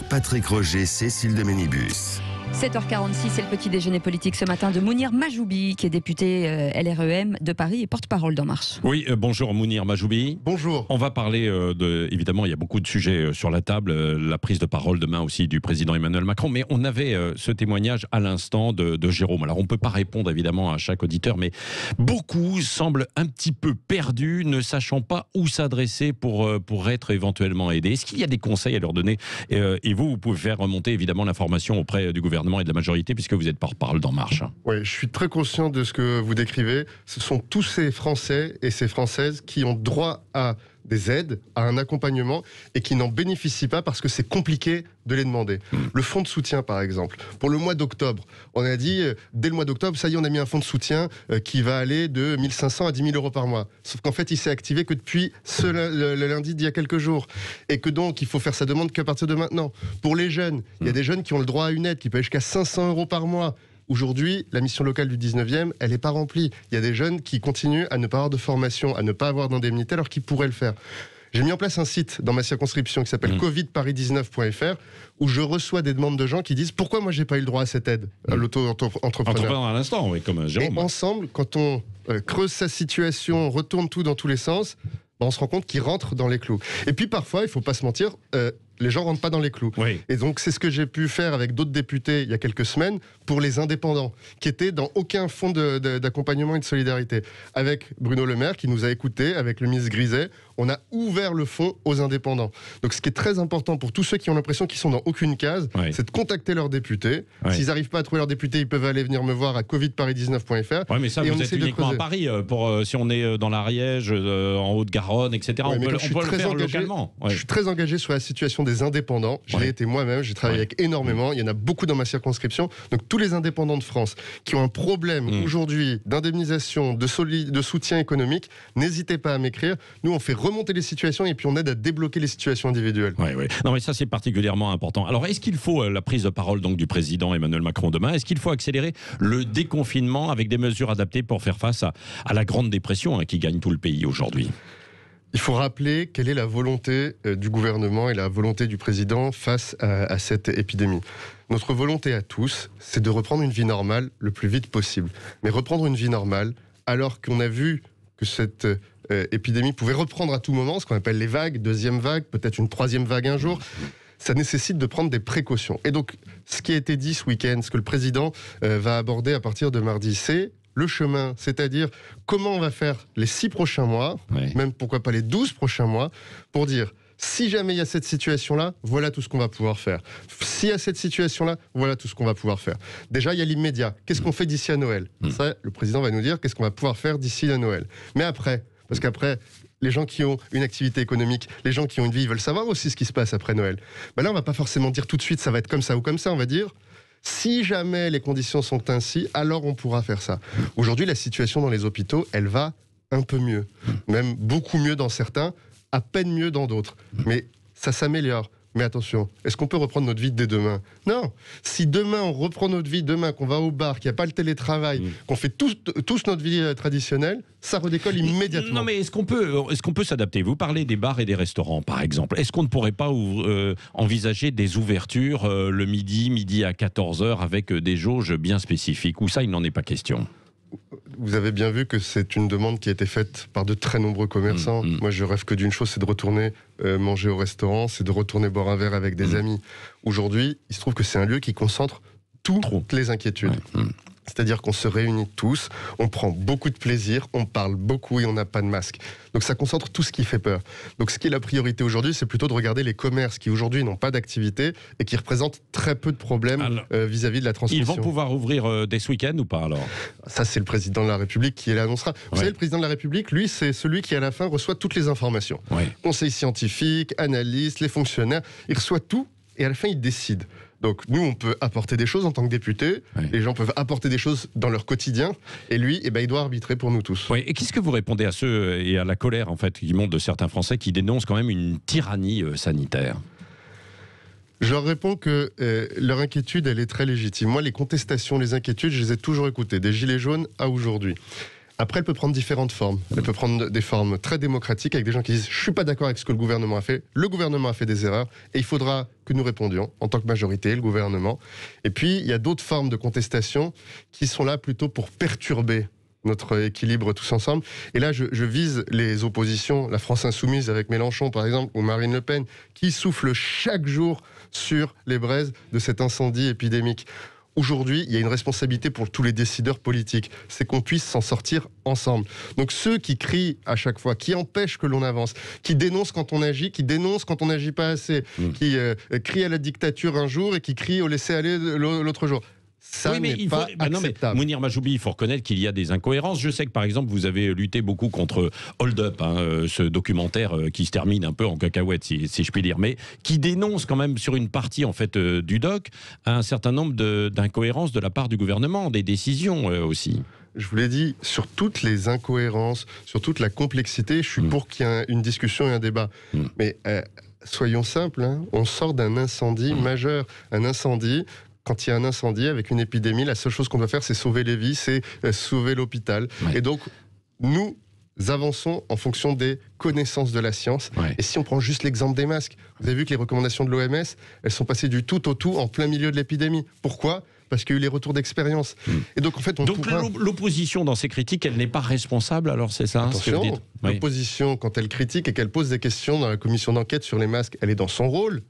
Patrick Roger, Cécile de Ménibus. 7h46, c'est le petit déjeuner politique ce matin de Mounir Majoubi, qui est député LREM de Paris et porte-parole d'En Marche. Oui, bonjour Mounir Majoubi. Bonjour. On va parler évidemment, il y a beaucoup de sujets sur la table, la prise de parole demain aussi du président Emmanuel Macron, mais on avait ce témoignage à l'instant de Jérôme. Alors on ne peut pas répondre évidemment à chaque auditeur, mais beaucoup semblent un petit peu perdus, ne sachant pas où s'adresser pour être éventuellement aidés. Est-ce qu'il y a des conseils à leur donner et vous pouvez faire remonter évidemment l'information auprès du gouvernement et de la majorité, puisque vous êtes porte-parole d'En Marche. Oui, je suis très conscient de ce que vous décrivez. Ce sont tous ces Français et ces Françaises qui ont droit à des aides, à un accompagnement, et qui n'en bénéficient pas parce que c'est compliqué de les demander. Le fonds de soutien, par exemple. Pour le mois d'octobre, on a dit, dès le mois d'octobre, ça y est, on a mis un fonds de soutien qui va aller de 1 500 à 10 000 euros par mois. Sauf qu'en fait, il s'est activé que depuis le lundi d'il y a quelques jours. Et que donc, il faut faire sa demande qu'à partir de maintenant. Pour les jeunes, il y a des jeunes qui ont le droit à une aide qui peut aller jusqu'à 500 euros par mois. Aujourd'hui, la mission locale du 19e, elle n'est pas remplie. Il y a des jeunes qui continuent à ne pas avoir de formation, à ne pas avoir d'indemnité alors qu'ils pourraient le faire. J'ai mis en place un site dans ma circonscription qui s'appelle covidparis19.fr où je reçois des demandes de gens qui disent « Pourquoi moi j'ai pas eu le droit à cette aide ?» à l'auto-entrepreneur. À l'instant, oui, comme Jérôme. Et ensemble, quand on creuse sa situation, on retourne tout dans tous les sens, on se rend compte qu'ils rentrent dans les clous. Et puis parfois, il ne faut pas se mentir, les gens ne rentrent pas dans les clous. Oui. Et donc c'est ce que j'ai pu faire avec d'autres députés il y a quelques semaines pour les indépendants, qui étaient dans aucun fonds d'accompagnement et de solidarité. Avec Bruno Le Maire, qui nous a écoutés, avec le ministre Griset, on a ouvert le fonds aux indépendants. Donc ce qui est très important pour tous ceux qui ont l'impression qu'ils sont dans aucune case, c'est de contacter leurs députés. S'ils n'arrivent pas à trouver leurs députés, ils peuvent aller venir me voir à covidparis19.fr. Oui, mais ça, vous êtes uniquement à Paris. Si on est dans l'Ariège, en Haute-Garonne, etc., on peut le faire localement. Je suis très engagé sur la situation des indépendants. Je l'ai été moi-même, j'ai travaillé avec énormément. Il y en a beaucoup dans ma circonscription. Donc tous les indépendants de France qui ont un problème aujourd'hui d'indemnisation, de soutien économique, n'hésitez pas à m'écrire. Nous, on fait remonter les situations et puis on aide à débloquer les situations individuelles. Oui. Non, mais ça, c'est particulièrement important. Alors, est-ce qu'il faut la prise de parole donc, du président Emmanuel Macron demain? Est-ce qu'il faut accélérer le déconfinement avec des mesures adaptées pour faire face à la grande dépression qui gagne tout le pays aujourd'hui? Il faut rappeler quelle est la volonté du gouvernement et la volonté du président face à cette épidémie. Notre volonté à tous, c'est de reprendre une vie normale le plus vite possible. Mais reprendre une vie normale, alors qu'on a vu que cette épidémie pouvait reprendre à tout moment, ce qu'on appelle les vagues, deuxième vague, peut-être une troisième vague un jour, ça nécessite de prendre des précautions. Et donc, ce qui a été dit ce week-end, ce que le président va aborder à partir de mardi, c'est le chemin, c'est-à-dire comment on va faire les 6 prochains mois, même pourquoi pas les 12 prochains mois, pour dire si jamais il y a cette situation-là, voilà tout ce qu'on va pouvoir faire. S'il y a cette situation-là, voilà tout ce qu'on va pouvoir faire. Déjà, il y a l'immédiat. Qu'est-ce qu'on fait d'ici à Noël? Ça, le président va nous dire qu'est-ce qu'on va pouvoir faire d'ici à Noël. Mais après, parce qu'après, les gens qui ont une activité économique, les gens qui ont une vie, ils veulent savoir aussi ce qui se passe après Noël. Ben là, on va pas forcément dire tout de suite ça va être comme ça ou comme ça, on va dire si jamais les conditions sont ainsi, alors on pourra faire ça. Aujourd'hui, la situation dans les hôpitaux, elle va un peu mieux. Même beaucoup mieux dans certains, à peine mieux dans d'autres. Mais ça s'améliore. Mais attention, est-ce qu'on peut reprendre notre vie dès demain? Non. Si demain, on reprend notre vie, demain, qu'on va au bar, qu'il n'y a pas le télétravail, qu'on fait tous notre vie traditionnelle, ça redécolle immédiatement. Non, mais est-ce qu'on peut s'adapter? Vous parlez des bars et des restaurants, par exemple. Est-ce qu'on ne pourrait pas envisager des ouvertures le midi à 14h avec des jauges bien spécifiques? Ou ça, il n'en est pas question? Vous avez bien vu que c'est une demande qui a été faite par de très nombreux commerçants. Moi, je rêve que d'une chose, c'est de retourner manger au restaurant, c'est de retourner boire un verre avec des amis. Aujourd'hui, il se trouve que c'est un lieu qui concentre toutes les inquiétudes. C'est-à-dire qu'on se réunit tous, on prend beaucoup de plaisir, on parle beaucoup et on n'a pas de masque. Donc ça concentre tout ce qui fait peur. Donc ce qui est la priorité aujourd'hui, c'est plutôt de regarder les commerces qui aujourd'hui n'ont pas d'activité et qui représentent très peu de problèmes vis-à-vis de la transmission. Ils vont pouvoir ouvrir dès ce week-end ou pas alors? Ça, c'est le président de la République qui l'annoncera. Vous savez, le président de la République, lui, c'est celui qui à la fin reçoit toutes les informations. Conseil scientifique, analystes, les fonctionnaires, il reçoit tout et à la fin il décide. Donc nous, on peut apporter des choses en tant que députés, les gens peuvent apporter des choses dans leur quotidien, et lui, il doit arbitrer pour nous tous. Et qu'est-ce que vous répondez à ceux et à la colère en fait, qui monte de certains Français qui dénoncent quand même une tyrannie sanitaire? Je leur réponds que leur inquiétude, elle est très légitime. Moi, les contestations, les inquiétudes, je les ai toujours écoutées, des gilets jaunes à aujourd'hui. Après, elle peut prendre différentes formes. Elle peut prendre des formes très démocratiques avec des gens qui disent « je ne suis pas d'accord avec ce que le gouvernement a fait, le gouvernement a fait des erreurs et il faudra que nous répondions en tant que majorité, le gouvernement ». Et puis, il y a d'autres formes de contestation qui sont là plutôt pour perturber notre équilibre tous ensemble. Et là, je vise les oppositions, la France Insoumise avec Mélenchon par exemple, ou Marine Le Pen, qui soufflent chaque jour sur les braises de cet incendie épidémique. Aujourd'hui, il y a une responsabilité pour tous les décideurs politiques, c'est qu'on puisse s'en sortir ensemble. Donc ceux qui crient à chaque fois, qui empêchent que l'on avance, qui dénoncent quand on agit, qui dénoncent quand on n'agit pas assez, qui crient à la dictature un jour et qui crient au laisser-aller l'autre jour. Ça n'est pas acceptable. Mounir Majoubi, il faut reconnaître qu'il y a des incohérences. Je sais que, par exemple, vous avez lutté beaucoup contre Hold Up, ce documentaire qui se termine un peu en cacahuète, si je puis dire, mais qui dénonce quand même sur une partie en fait, du doc un certain nombre d'incohérences de la part du gouvernement, des décisions aussi. Je vous l'ai dit, sur toutes les incohérences, sur toute la complexité, je suis pour qu'il y ait une discussion et un débat. Mais soyons simples, hein, on sort d'un incendie majeur. Un incendie... Quand il y a un incendie avec une épidémie, la seule chose qu'on doit faire, c'est sauver les vies, c'est sauver l'hôpital. Ouais. Et donc, nous avançons en fonction des connaissances de la science. Ouais. Et si on prend juste l'exemple des masques, vous avez vu que les recommandations de l'OMS, elles sont passées du tout au tout en plein milieu de l'épidémie. Pourquoi ? Parce qu'il y a eu les retours d'expérience. Et donc, en fait, l'opposition, dans ses critiques, elle n'est pas responsable, alors c'est ça Attention, ce que vous dites ? L'opposition, quand elle critique et qu'elle pose des questions dans la commission d'enquête sur les masques, elle est dans son rôle.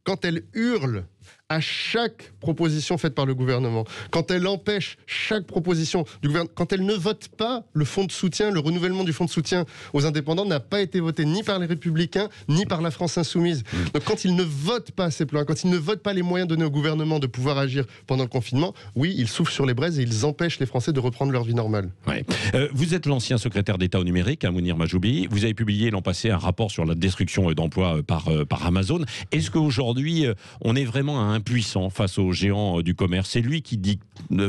Quand elle hurle à chaque proposition faite par le gouvernement, quand elle empêche chaque proposition du gouvernement, quand elle ne vote pas le fonds de soutien, le renouvellement du fonds de soutien aux indépendants n'a pas été voté ni par les Républicains, ni par la France Insoumise. Donc quand ils ne votent pas ces plans, quand ils ne votent pas les moyens donnés au gouvernement de pouvoir agir pendant le confinement, oui, ils soufflent sur les braises et ils empêchent les Français de reprendre leur vie normale. Ouais. Vous êtes l'ancien secrétaire d'État au numérique, Mounir Majoubi. Vous avez publié l'an passé un rapport sur la destruction d'emplois par Amazon. Est-ce qu'aujourd'hui, on est vraiment impuissant face aux géants du commerce? C'est lui qui dicte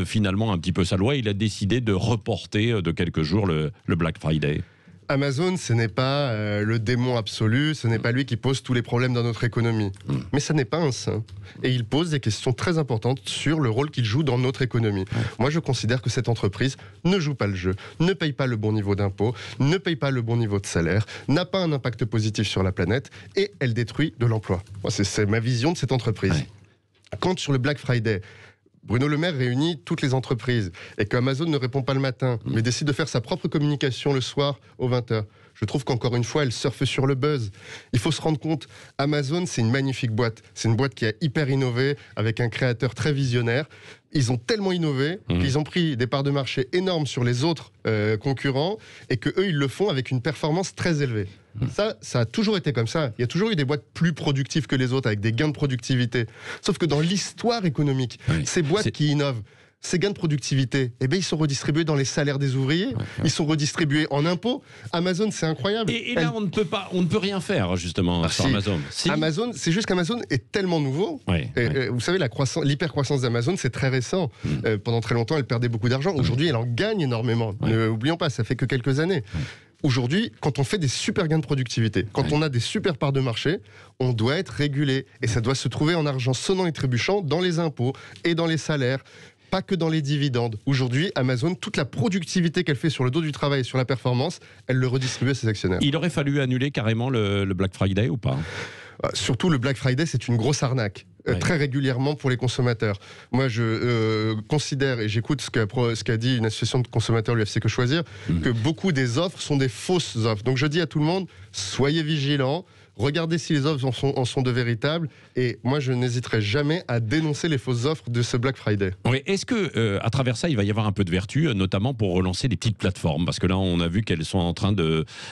finalement un petit peu sa loi. Il a décidé de reporter de quelques jours le Black Friday. Amazon, ce n'est pas le démon absolu, ce n'est pas lui qui pose tous les problèmes dans notre économie. Mais ça n'est pas un saint. Et il pose des questions très importantes sur le rôle qu'il joue dans notre économie. Moi, je considère que cette entreprise ne joue pas le jeu, ne paye pas le bon niveau d'impôt, ne paye pas le bon niveau de salaire, n'a pas un impact positif sur la planète et elle détruit de l'emploi. Moi, c'est ma vision de cette entreprise. Ouais. Quand sur le Black Friday, Bruno Le Maire réunit toutes les entreprises et qu'Amazon ne répond pas le matin, mais décide de faire sa propre communication le soir aux 20h. Je trouve qu'encore une fois, elle surfe sur le buzz. Il faut se rendre compte, Amazon, c'est une magnifique boîte. C'est une boîte qui a hyper innové, avec un créateur très visionnaire. Ils ont tellement innové qu'ils ont pris des parts de marché énormes sur les autres concurrents et qu'eux, ils le font avec une performance très élevée. Ça a toujours été comme ça. Il y a toujours eu des boîtes plus productives que les autres, avec des gains de productivité. Sauf que dans l'histoire économique, ces boîtes qui innovent, ces gains de productivité, eh bien, ils sont redistribués dans les salaires des ouvriers, ils sont redistribués en impôts. Amazon, c'est incroyable. Et là, on ne peut rien faire, justement, sur Amazon. Si. Amazon, c'est juste qu'Amazon est tellement nouveau. Vous savez, l'hypercroissance d'Amazon, c'est très récent. Pendant très longtemps, elle perdait beaucoup d'argent. Aujourd'hui, elle en gagne énormément. N'oublions pas, ça fait que quelques années. Aujourd'hui, quand on fait des super gains de productivité, quand on a des super parts de marché, on doit être régulé. Et ça doit se trouver en argent sonnant et trébuchant dans les impôts et dans les salaires. Pas que dans les dividendes. Aujourd'hui, Amazon, toute la productivité qu'elle fait sur le dos du travail et sur la performance, elle le redistribue à ses actionnaires. Il aurait fallu annuler carrément le Black Friday ou pas ? Surtout, le Black Friday, c'est une grosse arnaque. Très régulièrement pour les consommateurs. Moi, je considère, et j'écoute ce qu'a dit une association de consommateurs, l'UFC Que Choisir, que beaucoup des offres sont des fausses offres. Donc je dis à tout le monde, soyez vigilants, regardez si les offres en sont de véritables, et moi je n'hésiterai jamais à dénoncer les fausses offres de ce Black Friday. Oui, est-ce que à travers ça, il va y avoir un peu de vertu, notamment pour relancer des petites plateformes, parce que là, on a vu qu'elles sont en train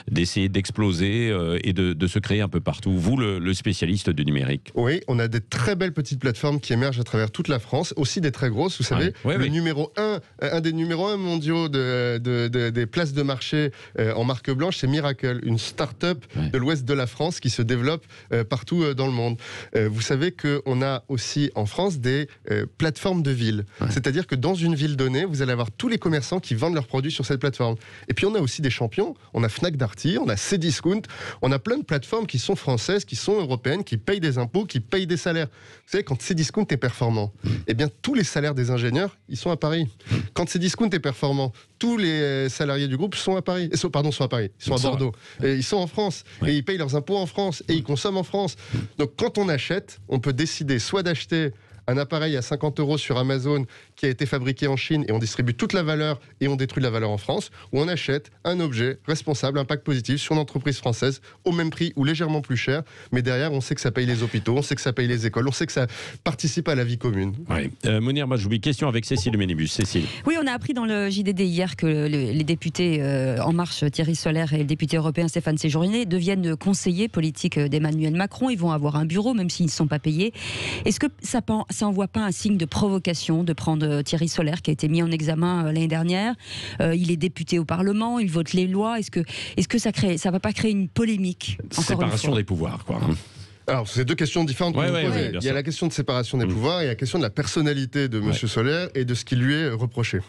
d'essayer d'exploser et de se créer un peu partout. Vous, le spécialiste du numérique. Oui, on a des très belles petites plateformes qui émergent à travers toute la France, aussi des très grosses. Vous savez, numéro 1, un des numéros 1 mondiaux des places de marché en marque blanche, c'est Miracle, une start-up de l'ouest de la France qui se développe partout dans le monde. Vous savez qu'on a aussi en France des plateformes de villes. C'est-à-dire que dans une ville donnée, vous allez avoir tous les commerçants qui vendent leurs produits sur cette plateforme. Et puis on a aussi des champions. On a Fnac Darty, on a Cdiscount, on a plein de plateformes qui sont françaises, qui sont européennes, qui payent des impôts, qui payent des salaires. Vous savez, quand Cdiscount est performant, eh bien tous les salaires des ingénieurs, ils sont à Paris. Quand Cdiscount est performant, tous les salariés du groupe sont à Paris. Sont à Paris. Ils sont à Bordeaux. Et ils sont en France. Et ils payent leurs impôts en France. Et ils consomment en France. Donc quand on achète, on peut décider soit d'acheter un appareil à 50 € sur Amazon qui a été fabriqué en Chine et on distribue toute la valeur et on détruit la valeur en France, ou on achète un objet responsable, impact positif sur une entreprise française au même prix ou légèrement plus cher, mais derrière on sait que ça paye les hôpitaux, on sait que ça paye les écoles, on sait que ça participe à la vie commune. Oui. Mounir Majoubi, question avec Cécile Ménibus. Cécile. Oui, on a appris dans le JDD hier que les députés En Marche, Thierry Solaire, et le député européen Stéphane Séjourné deviennent conseillers politiques d'Emmanuel Macron. Ils vont avoir un bureau, même s'ils ne sont pas payés. Est-ce que ça envoie pas un signe de provocation de prendre Thierry Solaire, qui a été mis en examen l'année dernière? Il est député au Parlement, il vote les lois. Est-ce que ça va pas créer une polémique? Séparation des pouvoirs, quoi. Alors, c'est deux questions différentes. Il y a la question de séparation des pouvoirs et la question de la personnalité de M. Solaire et de ce qui lui est reproché.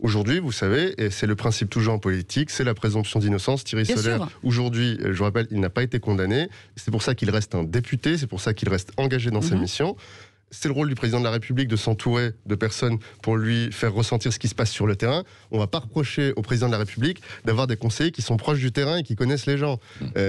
Aujourd'hui, vous savez, et c'est le principe toujours en politique, c'est la présomption d'innocence. Thierry Solaire, aujourd'hui, je vous rappelle, il n'a pas été condamné. C'est pour ça qu'il reste un député, c'est pour ça qu'il reste engagé dans sa mission. C'est le rôle du président de la République de s'entourer de personnes pour lui faire ressentir ce qui se passe sur le terrain. On ne va pas reprocher au président de la République d'avoir des conseillers qui sont proches du terrain et qui connaissent les gens.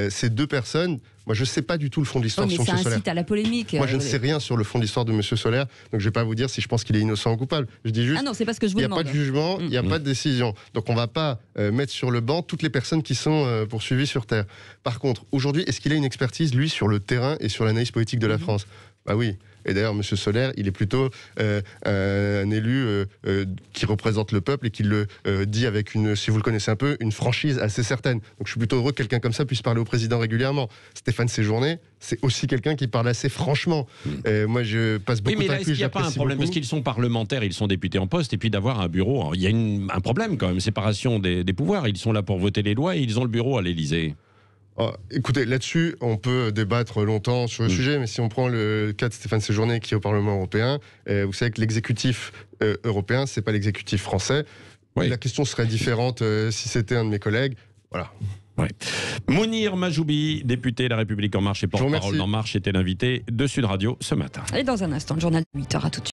Ces deux personnes, moi je ne sais pas du tout le fond de l'histoire sur M. Solaire. Ça incite à la polémique. Moi je ne sais rien sur le fond de l'histoire de M. Solaire, donc je ne vais pas vous dire si je pense qu'il est innocent ou coupable. Je dis juste, c'est pas ce que je vous demande. Il n'y a pas de jugement, il n'y a pas de décision. Donc on ne va pas mettre sur le banc toutes les personnes qui sont poursuivies sur Terre. Par contre, aujourd'hui, est-ce qu'il a une expertise, lui, sur le terrain et sur l'analyse politique de la France? Bah oui. Et d'ailleurs, M. Solaire, il est plutôt un élu qui représente le peuple et qui le dit avec si vous le connaissez un peu, une franchise assez certaine. Donc je suis plutôt heureux que quelqu'un comme ça puisse parler au président régulièrement. Stéphane Séjourné, c'est aussi quelqu'un qui parle assez franchement. Moi, je passe beaucoup de temps avec lui. Est-ce qu'il n'y a pas un problème? Parce qu'ils sont parlementaires, ils sont députés en poste, et puis d'avoir un bureau, il y a un problème quand même, séparation des pouvoirs. Ils sont là pour voter les lois et ils ont le bureau à l'Élysée. Écoutez, là-dessus, on peut débattre longtemps sur le sujet, mais si on prend le cas de Stéphane Séjourné qui est au Parlement européen, vous savez que l'exécutif européen, c'est pas l'exécutif français. La question serait différente si c'était un de mes collègues. Voilà. Mounir Majoubi, député de La République En Marche et porte-parole d'En Marche, était l'invité de Sud Radio ce matin. Et dans un instant, le journal de 8h, à tout de suite.